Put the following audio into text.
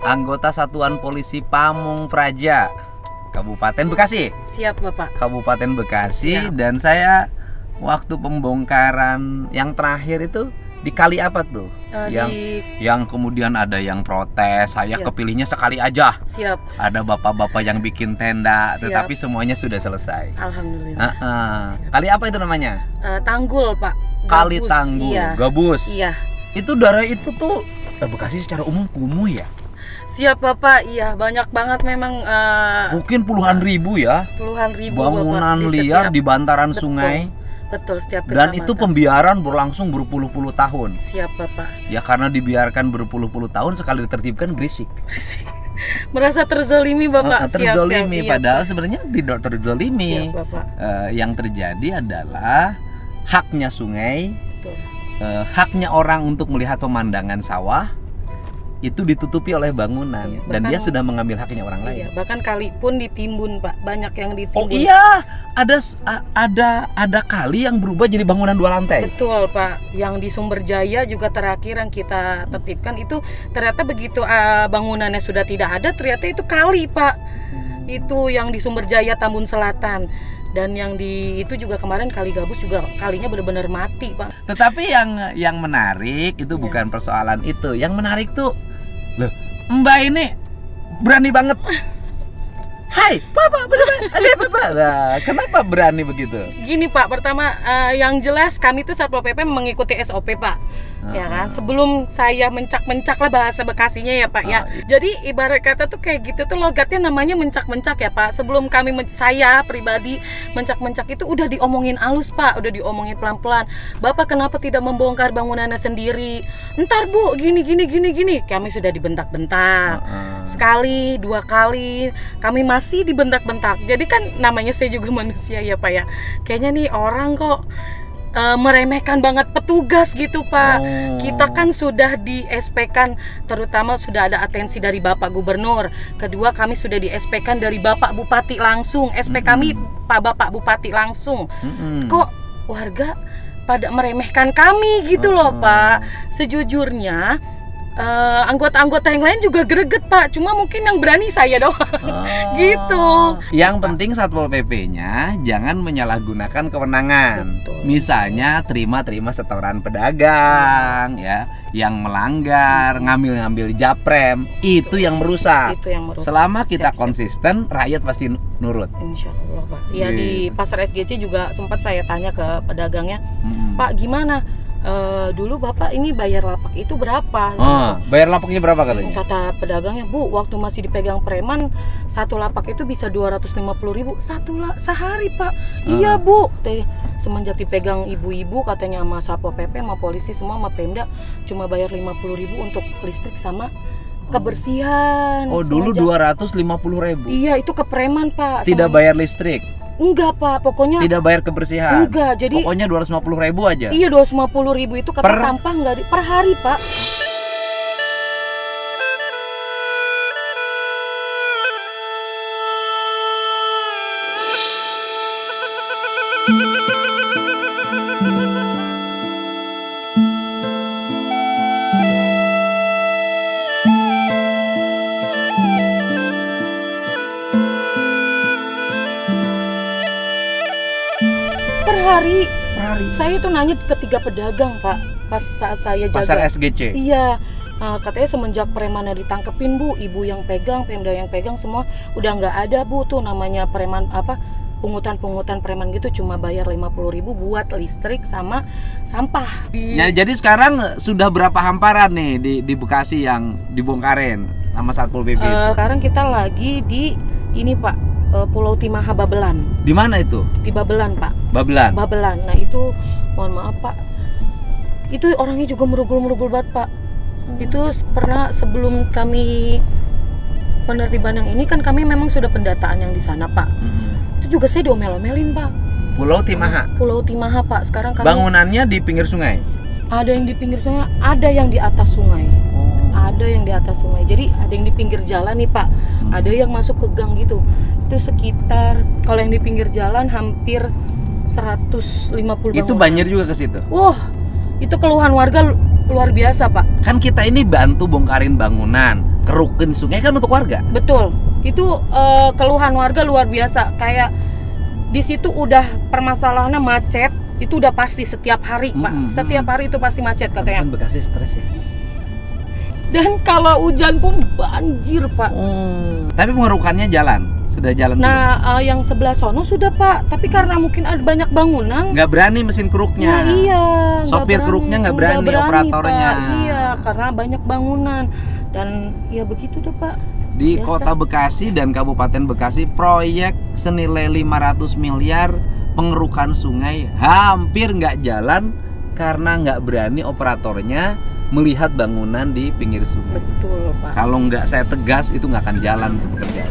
anggota Satuan Polisi Pamung Praja, Kabupaten Bekasi. Siap Bapak. Kabupaten Bekasi. Siap. Dan saya waktu pembongkaran yang terakhir itu di kali apa tuh? Yang kemudian ada yang protes, saya Siap. kepilihnya sekali aja. Siap. Ada bapak-bapak yang bikin tenda, Siap. tetapi semuanya sudah selesai. Alhamdulillah. Kali apa itu namanya? Tanggul Pak. Kali Gabus. Tanggul, Iya. Gabus. Iya. Itu daerah itu tuh Bekasi secara umum kumuh ya? Siap Bapak. Iya, banyak banget memang Mungkin puluhan ribu ya. puluhan ribu Bangunan Bapak, liar di bantaran Betul. sungai. Betul, setiap Dan itu kecamatan. pembiaran berlangsung berpuluh-puluh tahun. Siap Bapak. Ya karena dibiarkan berpuluh-puluh tahun, sekali ditertibkan berisik. Merasa terzolimi Bapak. Terzolimi, Siap, padahal Pak. sebenarnya tidak terzolimi. Siap Bapak. Yang terjadi adalah haknya sungai, Betul. haknya orang untuk melihat pemandangan sawah itu ditutupi oleh bangunan. Iya, Dan dia bahkan- sudah mengambil haknya orang lain. Iya, bahkan kali pun ditimbun Pak. Banyak yang Oh ditimbun. iya, ada kali yang berubah jadi bangunan 2 lantai. Betul Pak, yang di Sumberjaya juga terakhir yang kita tertibkan itu ternyata begitu bangunannya sudah tidak ada, ternyata itu kali Pak. Itu yang di Sumberjaya Tambun Selatan. Dan yang di itu juga kemarin Kali Gabus juga kalinya benar-benar mati Pak. Tetapi yang menarik itu Iya. bukan persoalan itu. Yang menarik tuh, loh, Mbak ini berani banget. Hai, Papa, ada Papa. Nah, kenapa berani begitu? Gini Pak, pertama yang jelas kami tuh Satpol PP mengikuti SOP Pak. Ya kan, sebelum saya mencak-mencak lah bahasa Bekasinya ya Pak ya. Jadi ibarat kata tuh kayak gitu tuh logatnya namanya mencak-mencak ya Pak. Sebelum kami saya pribadi mencak-mencak itu udah diomongin halus Pak, udah diomongin pelan-pelan. Bapak kenapa tidak membongkar bangunannya sendiri? Ntar Bu, gini. Kami sudah dibentak-bentak. Sekali, 2 kali, kami masih dibentak-bentak. Jadi kan namanya saya juga manusia ya Pak ya. Kayaknya nih orang kok meremehkan banget petugas gitu Pak. Kita kan sudah di SP-kan, terutama sudah ada atensi dari Bapak Gubernur. Kedua, kami sudah di SP-kan dari Bapak Bupati langsung. SP kami Bapak Bupati langsung. Kok warga pada meremehkan kami gitu loh Pak. Sejujurnya anggota-anggota yang lain juga greget Pak. Cuma mungkin yang berani saya doang. Gitu. Yang penting Satpol PP-nya jangan menyalahgunakan kewenangan. Betul. Misalnya terima setoran pedagang ya, yang melanggar, ngambil japrem, itu yang merusak. Itu yang merusak. Selama kita Siap. konsisten, rakyat pasti nurut. Insya Allah Pak. Ya di pasar SGC juga sempat saya tanya ke pedagangnya, Pak gimana? Dulu Bapak ini bayar lapak itu berapa? Bayar lapaknya berapa katanya? Kata pedagangnya, Bu, waktu masih dipegang preman, satu lapak itu bisa 250.000 sehari Pak. Iya Bu, katanya, semenjak dipegang ibu-ibu katanya sama Satpol PP, sama polisi semua, sama Pemda, cuma bayar 50.000 untuk listrik sama kebersihan. Oh dulu Semenjak- 250.000. Iya itu ke preman Pak. Tidak bayar listrik, Enggak Pak, pokoknya tidak bayar kebersihan. enggak. Jadi Pokoknya 250.000 aja. iya 250.000 itu kata Per- sampah enggak per hari Pak. Per hari. Saya tuh nanya ke 3 pedagang Pak pas saat saya jaga. Pasar SGC. Iya, katanya semenjak premannya ditangkepin Bu, ibu yang pegang, Pemda yang pegang semua udah nggak ada Bu tuh namanya preman apa pungutan preman gitu, cuma bayar 50.000 buat listrik sama sampah. Ya, jadi sekarang sudah berapa hamparan nih di Bekasi yang dibongkarin sama Satpol PP? Sekarang kita lagi di ini Pak, Pulau Timaha Babelan. Di mana itu? Di Babelan Pak. Babelan. Babelan. Nah itu mohon maaf Pak, itu orangnya juga merugul banget Pak. Itu pernah sebelum kami penertiban yang ini kan kami memang sudah pendataan yang di sana Pak. Itu juga saya diomel-omelin Pak. Pulau Timaha. Pulau Timaha Pak. Sekarang kami Bangunannya di pinggir sungai. ada yang di pinggir sungai, ada yang di atas sungai. Ada yang di atas sungai. Jadi ada yang di pinggir jalan nih Pak. Ada yang masuk ke gang gitu. Itu sekitar kalau yang di pinggir jalan hampir 150 Itu bangunan. banjir juga ke situ. Wah, itu keluhan warga luar biasa Pak. Kan kita ini bantu bongkarin bangunan. kerukin sungai kan untuk warga. Betul. Itu keluhan warga luar biasa. Kayak di situ udah permasalahannya macet. Itu udah pasti setiap hari, Pak. Setiap hari itu pasti macet katanya. Kan Bekasi stres ya. Dan kalau hujan pun banjir, Pak. Tapi pengerukannya jalan, sudah jalan. Nah, yang sebelah sono sudah, Pak. Tapi karena mungkin ada banyak bangunan, Nggak berani mesin keruknya. nah, iya. Sopir keruknya nggak berani, operatornya. Pak. Iya, karena banyak bangunan. Dan ya begitu deh, Pak. Di Biasa. Kota Bekasi dan Kabupaten Bekasi, proyek senilai 500 miliar pengerukan sungai hampir nggak jalan karena nggak berani operatornya melihat bangunan di pinggir sungai. Betul, Pak. Kalau nggak saya tegas itu nggak akan jalan pekerjaan.